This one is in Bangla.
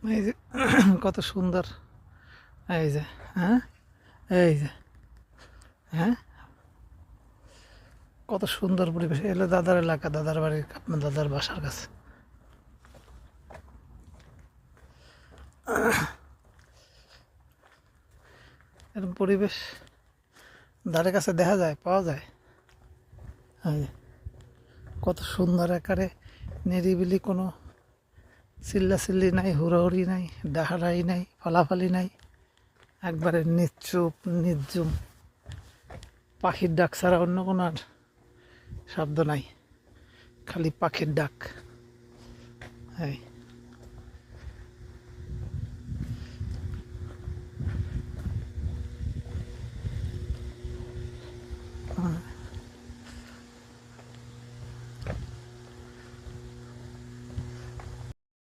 এই যে কত সুন্দর। এই যে, হ্যাঁ, এই যে, হ্যাঁ, কত সুন্দর পরিবেশ। এলো দাদার এলাকা, দাদার বাড়ির, আপনার দাদার বাসার কাছে। এরকম পরিবেশ ধারে কাছে দেখা যায়, পাওয়া যায়। এই যে, কত সুন্দর একারে নিরিবিলি, কোনো চিল্লাচিল্লি নাই, হুড়োহুড়ি নাই, ডাহাডাহি নাই, ফালাফালি নাই, একবারে নিশ্চুপ নির্জুম। পাখির ডাক ছাড়া অন্য কোনো আর শব্দ নাই, খালি পাখির ডাক। এই